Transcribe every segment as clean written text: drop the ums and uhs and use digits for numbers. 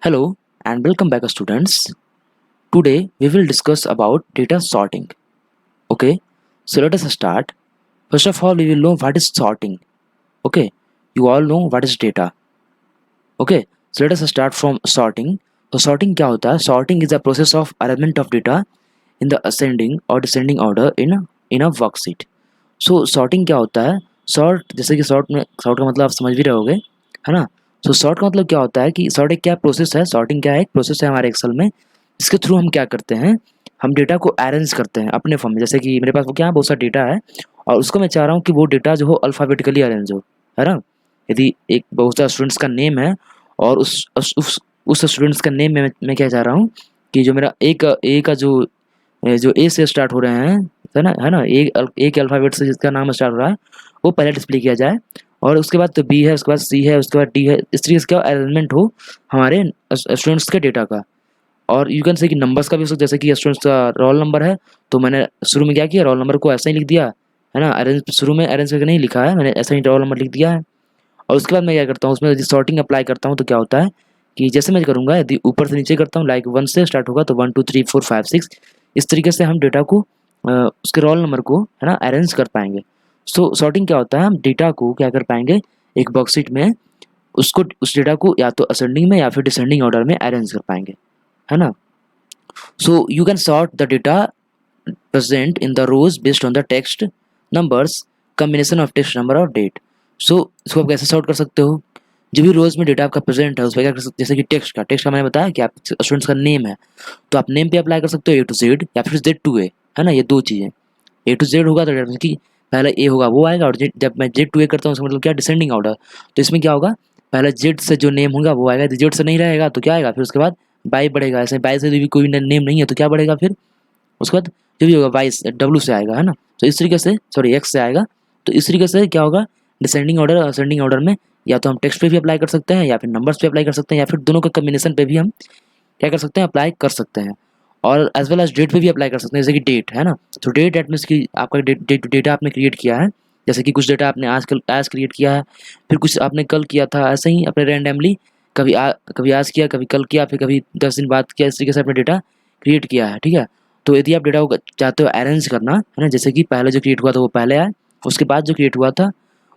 Hello and welcome back students. Today we will discuss about data sorting. Okay, so let us start. First of all, we will know what is sorting. Okay, you all know what is data. Okay, so let us start from sorting. So sorting क्या होता है? Sorting is the process of arrangement of data in the ascending or descending order in a worksheet. So sorting क्या होता है? Sort जैसे कि sort का मतलब आप समझ भी रहे होगे, है ना? So sort का मतलब क्या होता है कि sort एक क्या प्रोसेस है? Sorting क्या है? एक प्रोसेस है हमारे एक्सेल में, इसके थ्रू हम क्या करते हैं, हम डेटा को अरेंज करते हैं अपने फॉर्म में। जैसे कि मेरे पास वो क्या है, बहुत सारा डेटा है और उसको मैं चाह रहा हूँ कि वो डेटा जो हो अल्फ़ाबेटिकली अरेंज हो, है ना? यदि एक बहुत सारा स्टूडेंट्स का नेम है और उस स्टूडेंट्स का नेम में मैं क्या चाह रहा हूँ कि जो मेरा ए का जो ए से स्टार्ट हो रहे हैं, है ना, एक के अल्फ़ाबेट से जिसका नाम स्टार्ट हो रहा है वो पहले डिस्प्ले किया जाए, और उसके बाद तो बी है, उसके बाद सी है, उसके बाद डी है। इस तरीके से क्या अरेंजमेंट हो हमारे स्टूडेंट्स के डेटा का। और यू कैन से कि नंबर्स का भी हो सकता है, जैसे कि स्टूडेंट्स का रोल नंबर है तो मैंने शुरू में क्या किया, रोल नंबर को ऐसा ही लिख दिया, है ना? अरेंज शुरू में अरेंज करके नहीं लिखा है मैंने, ऐसा ही रोल नंबर लिख दिया है। और उसके बाद मैं क्या करता हूँ, उसमें यदि सॉर्टिंग अप्लाई करता हूँ तो क्या होता है कि जैसे मैं करूँगा, यदि ऊपर से नीचे करता हूँ, लाइक 1 से स्टार्ट होगा तो 1 2 3 4 5 6, इस तरीके से हम डेटा को उसके रोल नंबर को, है ना, अरेंज कर पाएंगे। सो सॉर्टिंग क्या होता है, हम डेटा को क्या कर पाएंगे, एक वर्कशीट में उसको, उस डेटा को या तो असेंडिंग में या फिर डिसेंडिंग ऑर्डर में अरेंज कर पाएंगे, है ना? So you can sort the data present in the rows based on the text, numbers, combination of text number और date. So इसको आप कैसे सॉर्ट कर सकते हो? जो भी रोज में डेटा आपका प्रेजेंट है उस पर क्या कर सकते, जैसे कि टेक्स्ट का मैंने बताया कि आप स्टूडेंट्स का नेम है तो आप नेम पे अप्लाई कर सकते हो ए टू जेड या फिर जेड टू ए, है ना? ये दो चीज़ें। ए टू जेड होगा तो कि पहले ए होगा वो आएगा, और जब मैं जेड टू ए करता हूँ उसका मतलब क्या, डिसेंडिंग ऑर्डर। तो इसमें क्या होगा, पहले जेड से जो नेम होगा वो आएगा, यदि जेड से नहीं रहेगा तो क्या आएगा, फिर उसके बाद बाई बढ़ेगा। ऐसे बाई से भी कोई नेम नहीं है तो क्या बढ़ेगा, फिर उसके बाद जो भी होगा वाई डब्ल्यू से आएगा, है ना? तो इस तरीके से, सॉरी, एक्स से आएगा। तो इस तरीके से क्या होगा, डिसेंडिंग ऑर्डर असेंडिंग ऑर्डर में या तो हम टेक्स्ट पे भी अप्लाई कर सकते हैं या फिर नंबर्स पे अप्लाई कर सकते हैं या फिर दोनों के कम्बिनेशन पे भी हम क्या कर सकते हैं, अप्लाई कर सकते हैं। और एज वेल एज डेट पे भी अप्लाई कर सकते हैं, जैसे कि डेट, है ना? तो डेट मीन्स कि आपका डेटा आपने क्रिएट किया है, जैसे कि कुछ डेटा आपने आज क्रिएट किया है, फिर कुछ आपने कल किया था, ऐसे ही अपने रैंडमली कभी आज किया, कभी कल किया, फिर कभी 10 दिन बाद किया, इस तरीके से आपने डेटा क्रिएट किया है, ठीक है? तो यदि आप डेटा को चाहते हो अरेंज करना, है ना, जैसे कि पहले जो क्रिएट हुआ था वो पहले आए, उसके बाद जो क्रिएट हुआ था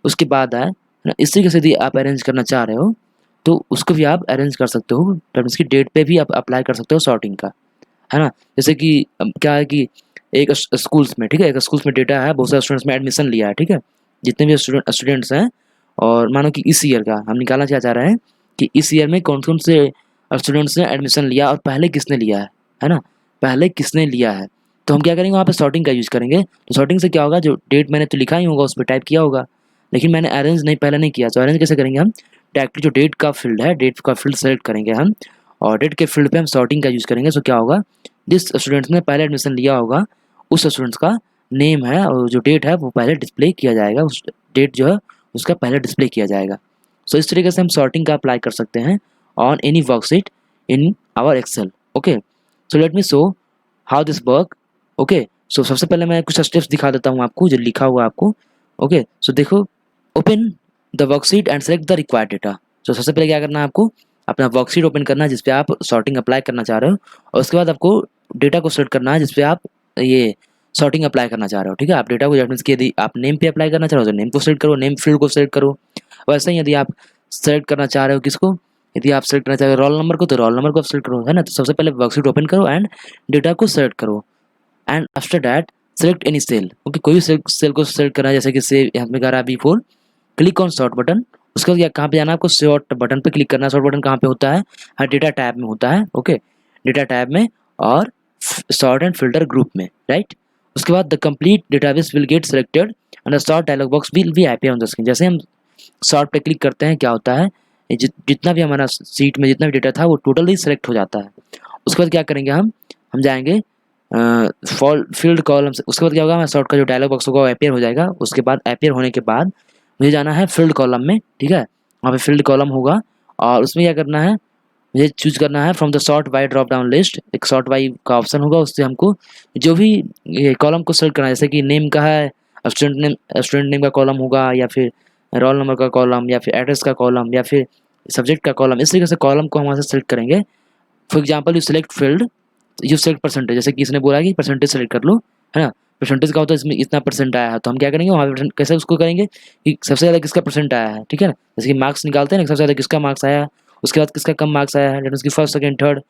उसके बाद आए, है ना? इस तरीके से यदि आप अरेंज करना चाह रहे हो तो उसको भी आप अरेंज कर सकते हो, इसकी डेट पे भी आप अप्लाई कर सकते हो सॉर्टिंग का, है ना? जैसे कि क्या है कि एक स्कूल्स में, ठीक है, एक स्कूल्स में डेटा है, बहुत सारे स्टूडेंट्स में एडमिशन लिया है, ठीक है, जितने भी स्टूडेंट्स हैं, और मानो कि इस ईयर का हम निकालना क्या चाह रहे हैं कि इस ईयर में कौन कौन से स्टूडेंट्स ने एडमिशन लिया और पहले किसने लिया है ना? पहले किसने लिया है, तो हम क्या करेंगे, वहाँ पे सॉर्टिंग का यूज़ करेंगे। तो सॉर्टिंग से क्या होगा, जो डेट मैंने तो लिखा ही होगा, उस पर टाइप किया होगा, लेकिन मैंने अरेंज नहीं, पहले नहीं किया। तो अरेंज कैसे करेंगे, हम डायरेक्टली जो डेट का फील्ड है, डेट का फील्ड सेलेक्ट करेंगे हम, और डेट के फील्ड पे हम सॉर्टिंग का यूज़ करेंगे। सो क्या होगा, जिस स्टूडेंट्स ने पहले एडमिशन लिया होगा उस स्टूडेंट्स का नेम है और जो डेट है वो पहले डिस्प्ले किया जाएगा, उस डेट जो है उसका पहले डिस्प्ले किया जाएगा। सो इस तरीके से हम सॉर्टिंग का अप्लाई कर सकते हैं on any worksheet in our Excel. Okay, so let me show how this work. Okay, so सबसे पहले मैं कुछ स्टेप्स दिखा देता हूँ आपको, जो लिखा हुआ है आपको। ओके, सो देखो, open the worksheet and select the required data. So सबसे पहले क्या करना है, आपको अपना वर्कशीट ओपन करना है जिस पे आप सॉर्टिंग अप्लाई करना चाह रहे हो, और उसके बाद आपको डेटा को सेलेक्ट करना है जिस पे आप ये सॉर्टिंग अप्लाई करना चाह रहे हो, ठीक है? आप डेटा को, मीन्स कि यदि आप नेम पे अप्लाई करना चाह रहे हो तो नेम को सेलेक्ट करो, नेम फील्ड को सेलेक्ट करो। वैसे ही यदि आप सेलेक्ट करना चाह रहे हो किसको, यदि आप सेलेक्ट करना चाह रहे हो रोल नंबर को, तो रोल नंबर को सेलेक्ट करो, है ना? तो सबसे पहले वर्कशीट ओपन करो एंड डेटा को सेलेक्ट करो, and after that select any cell. Okay, कोई भी सेल को सेलेक्ट करना है, जैसे कि सेव यहाँ पे कह रहा है B4, click on short button. उसके बाद कहाँ पे जाना है, आपको शॉर्ट बटन पे क्लिक करना है। शॉर्ट बटन कहाँ पे होता है, हर डेटा टैब में होता है। ओके, डेटा टैब में और सॉर्ट एंड फिल्टर ग्रुप में, राइट? उसके बाद the complete database will get selected and the sort dialog box will be appear on the screen. जैसे हम सॉर्ट पे क्लिक करते हैं क्या होता है, जितना भी हमारा सीट में जितना भी डेटा था वो टोटली सिलेक्ट हो जाता है। उसके बाद क्या करेंगे, हम जाएंगे फील्ड कॉलम से। उसके बाद क्या होगा, हमारा सॉर्ट का जो डायलॉग बॉक्स होगा वो अपीयर हो जाएगा। उसके बाद अपीयर होने के बाद मुझे जाना है फील्ड कॉलम में, ठीक है? वहाँ पे फील्ड कॉलम होगा और उसमें क्या करना है, मुझे चूज करना है from the sort by drop down list. एक सॉर्ट बाय का ऑप्शन होगा, उससे हमको जो भी ये कॉलम को सेलेक्ट करना है, जैसे कि नेम का है, स्टूडेंट नेम का कॉलम होगा, या फिर रोल नंबर का कॉलम, या फिर एड्रेस का कॉलम, या फिर सब्जेक्ट का कॉलम, इस तरीके से कॉलम को हम वहाँ से सेलेक्ट करेंगे। For example you select field, you select percentage, जैसे कि इसने बोला कि परसेंटेज सेलेक्ट कर लो, है ना। परसेंटेज का होता है इसमें इतना परसेंट आया है, तो हम क्या करेंगे वहाँ पे कैसे उसको करेंगे कि सबसे ज़्यादा किसका परसेंट आया है, ठीक है ना। जैसे कि मार्क्स निकालते हैं ना, सबसे ज़्यादा किसका मार्क्स आया, उसके बाद किसका कम मार्क्स आया है, डेट मीन्स की फर्स्ट सेकंड थर्ड,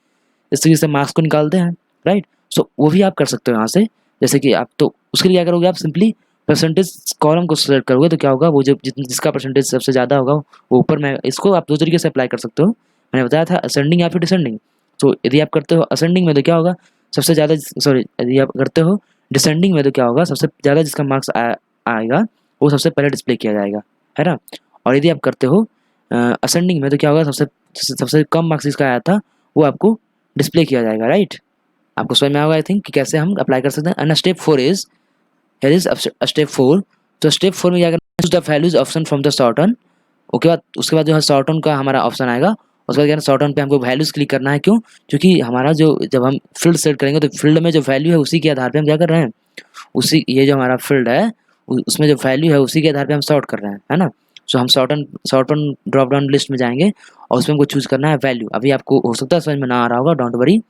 इस तरीके से मार्क्स को निकालते हैं, राइट। सो वो भी आप कर सकते हो यहाँ से। जैसे कि आप तो उसके लिए क्या करोगे, आप सिंपली परसेंटेज कॉलम को सेलेक्ट करोगे, तो क्या होगा वो जो जिसका परसेंटेज सबसे ज़्यादा होगा वो ऊपर में, इसको आप दो तरीके से अप्लाई कर सकते हो। मैंने बताया था असेंडिंग या फिर डिसेंडिंग। तो यदि आप करते हो असेंडिंग में तो क्या होगा, सबसे ज़्यादा, सॉरी यदि आप करते हो डिसेंडिंग में तो क्या होगा, सबसे ज़्यादा जिसका मार्क्स आएगा वो सबसे पहले डिस्प्ले किया जाएगा, है ना। और यदि आप करते हो असेंडिंग में तो क्या होगा, सबसे सबसे कम मार्क्स जिसका आया था वो आपको डिस्प्ले किया जाएगा, राइट। आपको समझ में आएगा आई थिंक कि कैसे हम अप्लाई कर सकते हैं। And step 4 is, here is step 4। तो स्टेप 4 में क्या करना है, choose the values option from the sort on. उसके बाद जो है सॉर्ट ऑन का हमारा ऑप्शन आएगा, उसके बाद क्या है सॉर्ट ऑन पे हमको वैल्यूज क्लिक करना है। क्यों? क्योंकि हमारा जो जब हम फील्ड सेलेक्ट करेंगे तो फील्ड में जो वैल्यू है उसी के आधार पे हम क्या कर रहे हैं, उसी ये जो हमारा फील्ड है उसमें जो वैल्यू है उसी के आधार पे हम सॉर्ट कर रहे हैं, है ना। सो हम sort on drop down list में जाएंगे और उसमें हमको चूज करना है वैल्यू। अभी आपको हो सकता है समझ में ना आ रहा होगा, डोंट वरी,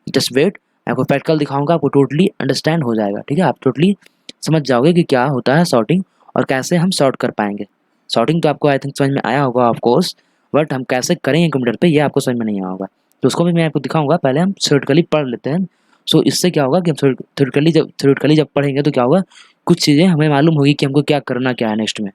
जस्ट वेट, मैं आपको प्रैक्टिकल दिखाऊंगा, आपको टोटली अंडरस्टैंड हो जाएगा, ठीक है। आप टोटली समझ जाओगे कि क्या होता है सॉर्टिंग और कैसे हम सॉर्ट कर पाएंगे। सॉर्टिंग तो आपको आई थिंक समझ में आया होगा ऑफ कोर्स, बट हम कैसे करेंगे कंप्यूटर पे ये आपको समझ में नहीं आया होगा, तो उसको भी मैं आपको दिखाऊंगा। पहले हम थ्योरेटिकली पढ़ लेते हैं। सो इससे क्या होगा कि हम थ्योरेटिकली जब पढ़ेंगे तो क्या होगा, कुछ चीज़ें हमें मालूम होगी कि हमको क्या है नेक्स्ट में।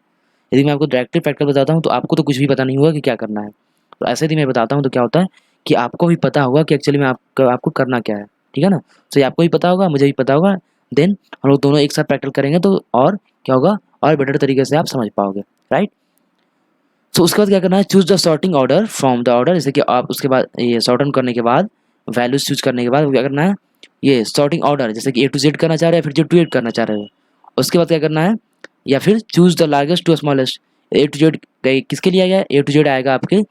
यदि मैं आपको डायरेक्टली प्रैक्टिकल बताता हूँ तो आपको तो कुछ भी पता नहीं होगा कि क्या करना है। तो ऐसे यदि मैं बताता हूँ तो क्या होता है कि आपको भी पता होगा कि एक्चुअली में आपको करना क्या है, ठीक है ना। तो ये आपको भी पता होगा, मुझे भी पता होगा, देन हम लोग दोनों एक साथ प्रैक्टिकल करेंगे तो और क्या होगा, और बेटर तरीके से आप समझ पाओगे, राइट। तो उसके बाद क्या करना है, choose the sorting order from the order. जैसे कि आप उसके बाद ये सॉर्ट ऑन करने के बाद वैल्यूज चूज करने के बाद क्या करना है, ये सॉर्टिंग ऑर्डर, जैसे कि A to Z करना चाह रहे हैं, फिर Z to 8 करना चाह रहे हो। उसके बाद क्या करना है, या फिर choose the largest to smallest. A to Z किसके लिए आएगा, A to Z आएगा आपके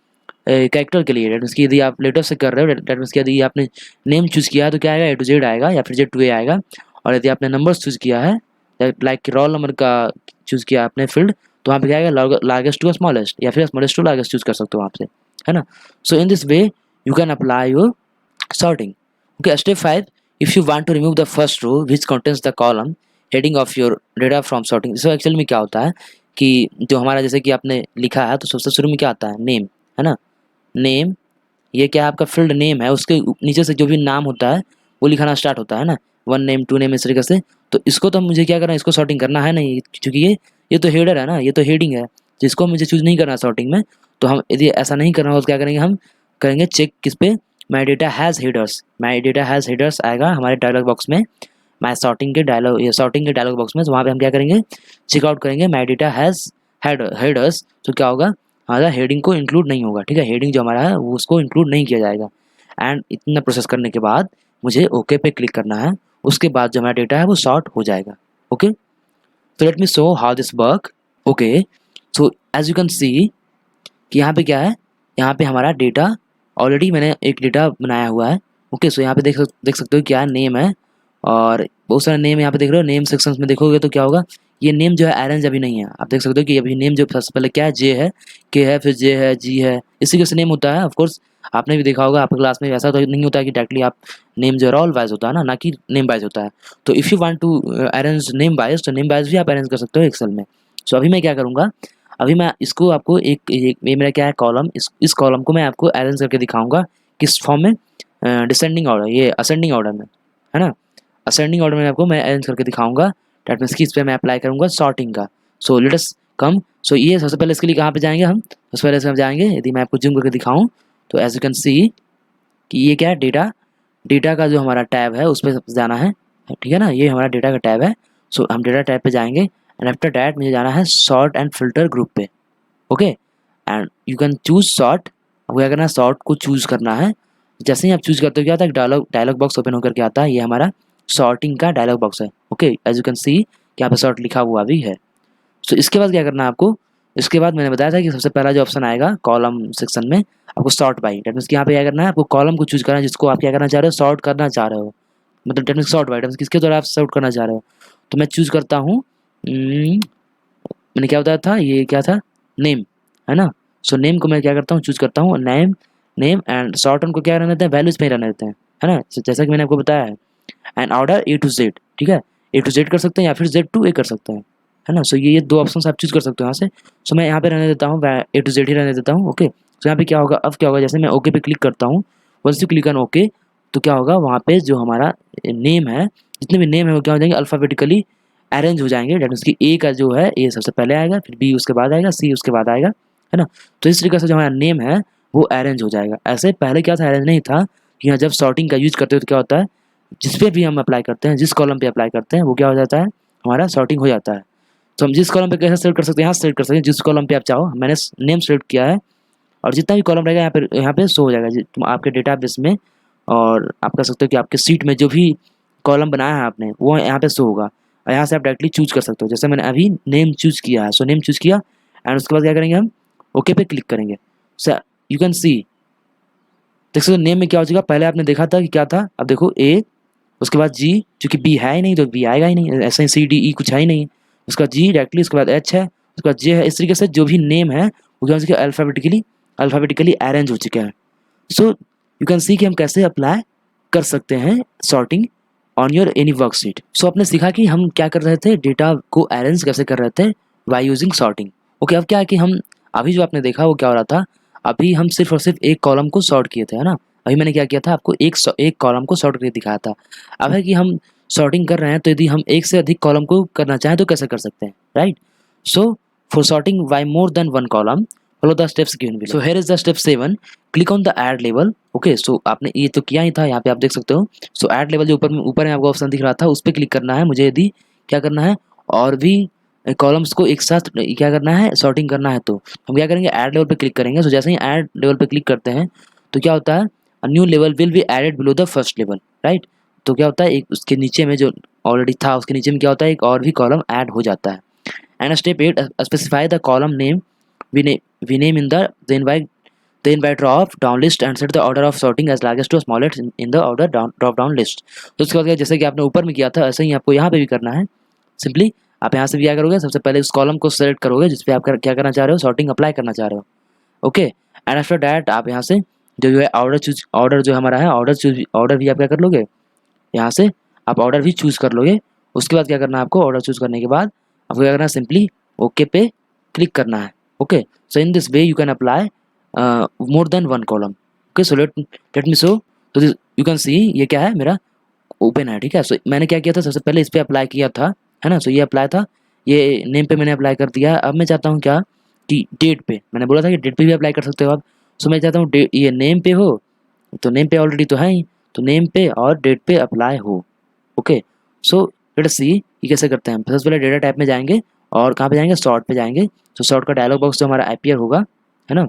कैरेक्टर के लिए। डेट मीन्स की यदि आप लेटर से कर रहे हो, डेट मीन्स की यदि आपने नेम चूज किया है तो क्या आएगा, A to Z आएगा, या फिर Z to A आएगा। और यदि आपने नंबर्स चूज किया है, लाइक रोल नंबर का चूज किया आपने फील्ड, तो वहाँ पे क्या आएगा, लार्जेस्ट टू स्मॉलेस्ट, या फिर स्मॉलेस्ट टू लार्जेस्ट चूज कर सकते हो वहाँ से, है ना। So in this way you can apply your sorting. Okay, step 5, if you want to remove the first row which contains the column heading of your data from sorting। so actually में क्या होता है कि जो हमारा जैसे कि आपने लिखा है तो सबसे शुरू में क्या आता है, नेम, है ना। नेम, ये क्या आपका फील्ड नेम है, उसके नीचे से जो भी नाम होता है वो लिखाना स्टार्ट होता है ना, 1 नेम 2 नेम इस तरीके से। तो इसको तो मुझे क्या करना है, इसको सॉर्टिंग करना है नहीं, क्योंकि ये तो हेडर है ना, ये तो हेडिंग है, जिसको मुझे चूज नहीं करना सॉर्टिंग में। तो हम यदि ऐसा नहीं करना हो तो क्या करेंगे, हम करेंगे चेक किस पे, my data has headers. My data has headers आएगा हमारे डायलॉग बॉक्स में, माई सॉर्टिंग के डायलॉग बॉक्स में। तो वहाँ पे हम क्या करेंगे, चेकआउट करेंगे माई डेटा हैज़ हेडर्स। तो क्या होगा, हमारा हेडिंग को इंक्लूड नहीं होगा, ठीक है, हेडिंग जो हमारा है वो उसको इंक्लूड नहीं किया जाएगा। एंड इतना प्रोसेस करने के बाद मुझे ओके पे क्लिक करना है। उसके बाद जो हमारा डेटा है वो सॉर्ट हो जाएगा। ओके, तो let me show how this work. Okay, so as you can see कि यहाँ पे क्या है, यहाँ पे हमारा डेटा ऑलरेडी मैंने एक डेटा बनाया हुआ है। ओके, सो यहाँ पे देख सकते हो क्या नेम है, और बहुत सारे नेम यहाँ पे देख रहे हो। नेम सेक्शंस में देखोगे तो क्या होगा, ये नेम जो है अरेंज अभी नहीं है। आप देख सकते हो कि अभी नेम जो सबसे पहले क्या है, जे है, के है, फिर जे है, जी है, इसी के से नेम होता है। ऑफकोर्स आपने भी देखा होगा, आपके क्लास में ऐसा तो नहीं होता है कि डायरेक्टली आप नेम जो है रोल वाइज होता है ना कि नेम वाइज होता है। तो if you want to arrange name wise तो नेम वाइज भी आप अरेंज कर सकते हो एक्सेल में। सो अभी मैं क्या करूँगा, अभी मैं इसको आपको एक ये मेरा क्या है कॉलम, इस कॉलम को मैं आपको अरेंज करके दिखाऊंगा किस फॉर्म में, डिसेंडिंग ऑर्डर, ये असेंडिंग ऑर्डर में, है ना। असेंडिंग ऑर्डर में आपको मैं अरेंज करके दिखाऊंगा। डेट मीन्स कि इस पर मैं अप्लाई करूँगा सॉर्टिंग का। सो लेट अस कम। सो ये सबसे पहले इसके लिए कहाँ पे जाएंगे हम, सबसे पहले इसमें हम जाएंगे। यदि मैं आपको जूम करके दिखाऊँ तो एज यू कैन सी कि ये क्या है, डेटा का जो हमारा टैब है उस पर जाना है, ठीक है ना, ये हमारा डेटा का टैब है। सो हम डेटा टैब पे जाएंगे एंड आफ्टर डैट मुझे जाना है सॉर्ट एंड फिल्टर ग्रुप पे। Okay, and you can choose sort. आपको क्या करना है, सॉर्ट को चूज करना है। जैसे ही आप चूज करते हो क्या आता है, डायलॉग बॉक्स ओपन होकर के आता है, ये हमारा सॉर्टिंग का डायलॉग बॉक्स है। Okay, as you can see कि यहाँ पे सॉर्ट लिखा हुआ भी है। सो इसके बाद क्या करना है आपको, इसके बाद मैंने बताया था कि सबसे पहला जो ऑप्शन आएगा कॉलम सेक्शन में, आपको सॉर्ट बाई। डेट मीन्स कि यहाँ पे क्या करना है, आपको कॉलम को चूज करना है जिसको आप क्या करना चाह रहे हो, सॉर्ट करना चाह रहे हो। मतलब that means sort by, that means किसके द्वारा आप सॉर्ट करना चाह रहे हो। तो मैं चूज करता हूँ, मैंने क्या बताया था, ये क्या था, नेम, है ना। सो नेम को मैं क्या करता हूँ, चूज करता हूँ name, name and short term को क्या रहने देते हैं, वैल्यूज में ही रहने देते हैं, है ना। जैसा कि मैंने आपको बताया है। And order A to Z, ठीक है, ए टू जेड कर सकते हैं या फिर जेड टू ए कर सकते हैं, है ना। सो ये दो ऑप्शन आप चूज कर सकते हो यहाँ से। सो मैं यहाँ पे रहने देता हूँ ए टू जेड ही रहने देता हूँ। ओके, तो यहाँ पे क्या होगा, अब क्या होगा, जैसे मैं ओके पे क्लिक करता हूँ, once you click on okay, तो क्या होगा, वहाँ पे जो हमारा नेम है, जितने भी नेम है वो क्या हो जाएंगे, अल्फ़ाबेटिकली अरेंज हो जाएंगे। डेट उसकी ए का जो है, ए सबसे पहले आएगा, फिर बी उसके बाद आएगा, सी उसके बाद आएगा, है ना। तो इस तरीके से जो हमारा नेम है वो अरेंज हो जाएगा। ऐसे पहले क्या था, अरेंज नहीं था। यहाँ जब सॉर्टिंग का यूज करते हो तो क्या होता है, जिस पे भी हम अप्लाई करते हैं, जिस कॉलम पे अप्लाई करते हैं, वो क्या हो जाता है, हमारा सॉर्टिंग हो जाता है। तो हम जिस कॉलम पे कैसे सेलेक्ट कर सकते हैं, यहाँ सेलेक्ट कर सकते हैं जिस कॉलम पे आप चाहो। मैंने नेम सेलेक्ट किया है, और जितना भी कॉलम रहेगा यहाँ पे शो हो जाएगा तुम आपके डेटाबेस में। और आप कह सकते हो कि आपके सीट में जो भी कॉलम बनाया है आपने, वो यहाँ पे शो होगा। और यहाँ से आप डायरेक्टली चूज कर सकते हो। जैसे मैंने अभी नेम चूज किया है, सो नेम चूज किया, एंड उसके बाद क्या करेंगे, हम ओके पे क्लिक करेंगे। सो यू कैन सी, देख सकते हो नेम में क्या हो जाएगा। पहले आपने देखा था कि क्या था, अब देखो ए, उसके बाद जी, क्योंकि बी है ही नहीं तो बी आएगा ही नहीं, ऐसे ही सी डी ई कुछ है ही नहीं, उसके बाद जी डायरेक्टली, उसके बाद एच है, उसके बाद जे है। इस तरीके से जो भी नेम है वो क्या हो चुका है, अल्फ़ाबेटिकली अरेंज हो चुका है। सो यू कैन सी कि हम कैसे अप्लाई कर सकते हैं sorting on your any worksheet. So आपने सीखा कि हम क्या कर रहे थे, डेटा को अरेंज कैसे कर रहे थे बाय यूजिंग सॉर्टिंग। ओके, अब क्या है कि हम अभी जो आपने देखा वो क्या हो रहा था, अभी हम सिर्फ और सिर्फ एक कॉलम को सॉर्ट किए थे, है ना। अभी मैंने क्या किया था, आपको एक कॉलम को सॉर्ट करके दिखाया था। अब है कि हम सॉर्टिंग कर रहे हैं, तो यदि हम एक से अधिक कॉलम को करना चाहें तो कैसे कर सकते हैं, right. So for sorting by more than one column, follow the steps given below. So here is the step 7. Click on the add label. Okay, so आपने ये तो किया ही था, यहाँ पे आप देख सकते हो। So add label जो ऊपर में आपको ऑप्शन दिख रहा था, उस पर क्लिक करना है। मुझे यदि क्या करना है, और भी कॉलम्स को एक साथ क्या करना है, सॉर्टिंग करना है, तो हम क्या करेंगे, ऐड लेवल पे क्लिक करेंगे। सो जैसे ही ऐड लेवल पे क्लिक करते हैं तो क्या होता है, new level will be added below the first level, right. तो क्या होता है, एक उसके नीचे में जो ऑलरेडी था उसके नीचे में क्या होता है, एक और भी कॉलम ऐड हो जाता है। And step 8, specify the column name we name in the invite drop down list and set the order of sorting as largest to smallest in the order drop down list। तो उसके बाद जैसे कि आपने ऊपर में किया था, ऐसे ही आपको यहाँ पे भी करना है। सिंपली आप यहाँ से भी क्या करोगे, सबसे पहले उस कॉलम को सेलेक्ट करोगे जिसपे आप क्या करना चाह रहे हो, सॉर्टिंग अप्लाई करना चाह रहे हो। ओके, एंड आफ्टर डैट आप यहाँ से जो है ऑर्डर जो हमारा है, ऑर्डर भी आप क्या कर लोगे, यहाँ से आप ऑर्डर भी चूज कर लोगे। उसके बाद क्या करना है आपको, ऑर्डर चूज करने के बाद आपको क्या करना है, सिंपली ओके पे क्लिक करना है। Okay, so in this way you can apply more than one column. Okay, so let me show. तो यू कैन सी ये क्या है, मेरा ओपन है, ठीक है। सो मैंने क्या किया था, सबसे पहले इस पर अप्लाई किया था, है ना। सो ये अप्लाई था, ये नेम पे मैंने अप्लाई कर दिया है। अब मैं चाहता हूँ क्या, कि डेट पे, मैंने बोला था कि डेट पे भी अप्लाई कर सकते हो आप। सो मैं चाहता हूँ ये नेम पे हो, तो नेम पे ऑलरेडी तो है ही, तो नेम पे और डेट पे अप्लाई हो। ओके, सो लेट अस सी ये कैसे करते हैं। सबसे पहले डेटा टाइप में जाएंगे, और कहाँ पे जाएंगे, सॉर्ट पे जाएंगे। तो सॉर्ट का डायलॉग बॉक्स जो हमारा अपीयर होगा, है ना।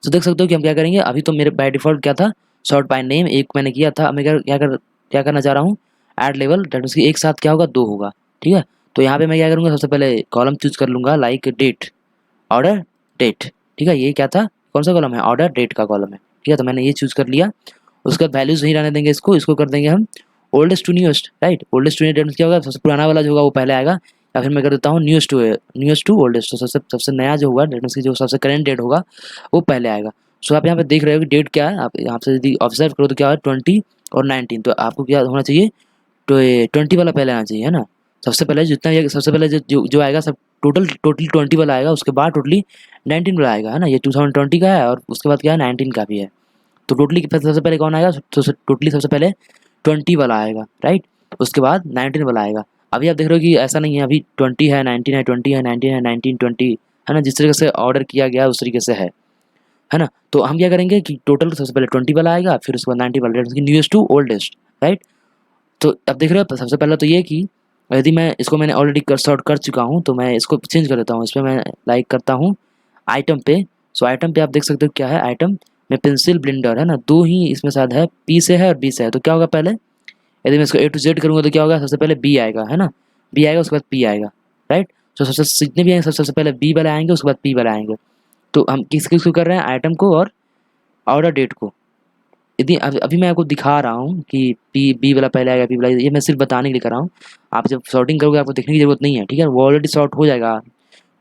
तो देख सकते हो कि हम क्या करेंगे, अभी तो मेरे बाय डिफॉल्ट क्या था, सॉर्ट बाय नेम एक मैंने किया था। मैं क्या करना चाह रहा हूँ, ऐड लेवल, डेट मींस कि एक साथ क्या होगा, दो होगा, ठीक है। तो यहाँ पे मैं क्या करूँगा, सबसे पहले कॉलम चूज कर लूँगा, लाइक डेट, ऑर्डर डेट, ठीक है। ये क्या था, कौन सा कॉलम है, ऑर्डर डेट का कॉलम है, ठीक है। तो मैंने ये चूज कर लिया। उसके बाद वैल्यूज नहीं रहने देंगे, इसको कर देंगे हम oldest to newest, right. Oldest to newest क्या होगा, सबसे पुराना वाला जो होगा वो पहले आएगा, या फिर मैं कर देता हूँ न्यूएस्ट टू ओल्डेस्ट, तो सबसे नया जो होगा, डेट मींस की जो सबसे करेंट डेट होगा वो पहले आएगा। सो आप यहाँ पे देख रहे हो कि डेट क्या है, आप यहाँ से यदि ऑब्जर्व करो तो क्या है, 20 और 19। तो आपको क्या होना चाहिए, तो 20 वाला पहले आना चाहिए, है ना। सबसे पहले जितना भी सबसे पहले जो आएगा सब टोटली 20 वाला आएगा, उसके बाद टोटली 19 वाला आएगा, है ना। ये 2020 का है, और उसके बाद क्या है, 19 का भी है। तो टोटली सबसे पहले कौन आएगा, तो टोटली सबसे पहले 20 वाला आएगा, राइट। उसके बाद 19 वाला आएगा। अभी आप देख रहे हो कि ऐसा नहीं है, अभी 20 है, 19 है, 20 है, 19 है, 19, 20, है ना। जिस तरीके से ऑर्डर किया गया उस तरीके से है ना। तो हम क्या करेंगे कि टोटल सबसे पहले 20 वाला आएगा, फिर उसके बाद 90 वाला, न्यूएस्ट टू ओल्डेस्ट, राइट। तो अब देख रहे हो, सबसे पहले तो ये कि यदि मैंने ऑलरेडी सॉर्ट कर चुका हूँ, तो मैं इसको चेंज कर देता हूँ। इसमें मैं लाइक करता हूँ आइटम पे। सो आइटम पे आप देख सकते हो क्या है, आइटम में पेंसिल ब्लेंडर, है ना। दो ही इसमें शायद है, पी से है और बी से है। तो क्या होगा, पहले यदि मैं इसको ए टू जेड करूँगा तो क्या होगा, सबसे पहले बी आएगा, है ना। बी आएगा, उसके बाद पी आएगा, राइट। तो सबसे जितने भी आएंगे सबसे पहले बी वाले आएंगे, उसके बाद पी वाले आएंगे। तो हम किसको कर रहे हैं, आइटम को और ऑर्डर डेट को। यदि अभी मैं आपको दिखा रहा हूँ कि बी वाला पहले आएगा, पी वाला, ये मैं सिर्फ बताने के लिए कर रहा हूँ। आप जब सॉर्टिंग करोगे आपको देखने की जरूरत नहीं है, ठीक है। वो ऑलरेडी सॉर्ट हो जाएगा।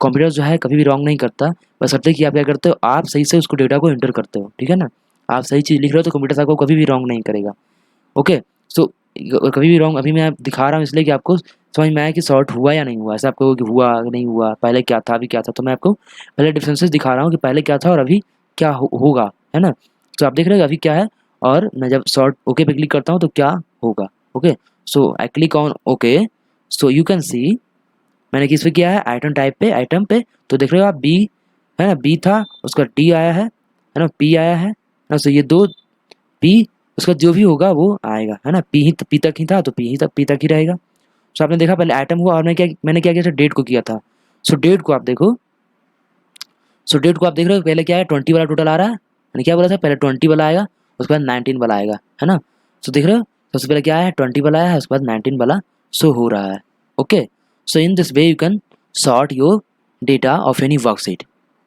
कंप्यूटर जो है कभी भी रॉन्ग नहीं करता, बस करते कि आप क्या करते हो, आप सही से उसको डेटा को एंटर करते हो, ठीक है ना। आप सही चीज़ लिख रहे हो तो कंप्यूटर आपको कभी भी रॉन्ग नहीं करेगा। ओके, सो कभी भी रॉन्ग, अभी मैं दिखा रहा हूँ इसलिए कि आपको समझ में आया कि सॉर्ट हुआ या नहीं हुआ। ऐसा आपको कि हुआ नहीं हुआ, पहले क्या था अभी क्या था, तो मैं आपको पहले डिफरेंसेस दिखा रहा हूँ कि पहले क्या था और अभी क्या होगा, है ना। तो आप देख रहे हो अभी क्या है, और मैं जब सॉर्ट ओके पे क्लिक करता हूँ तो क्या होगा। Okay, so I click on okay, so you can सी मैंने किस पे किया है, आइटम टाइप पे, आइटम पे। तो देख रहे हो आप बी, है ना, बी था, उसका डी आया है ना, पी आया है ना। सो ये दो पी, उसका जो भी होगा वो आएगा, है ना। पी तक ही था तो पी तक ही रहेगा। सो आपने देखा पहले आइटम हुआ और मैंने क्या किया था, डेट को किया था। सो डेट को आप देखो, सो डेट को आप देख रहे हो पहले क्या है, 20 वाला टोटल आ रहा है। मैंने क्या बोला था, पहले 20 वाला आएगा, उसके बाद 19 वाला आएगा, है ना। सो देख रहे हो सबसे पहले क्या है, 20 वाला आया है, उसके बाद 19 वाला शो हो रहा है। Okay, so in this way you can sort your data of any worksheet.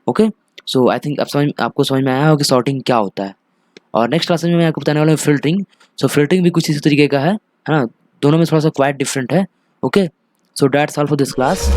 Okay, so I think आपको समझ में आया होगा कि सॉर्टिंग क्या होता है। और नेक्स्ट क्लास में मैं आपको बताने वाला हूँ फिल्टरिंग। सो फिल्टरिंग भी कुछ इसी तरीके का है ना। दोनों में थोड़ा सा क्वाइट डिफरेंट है। Okay, so that's all for this class.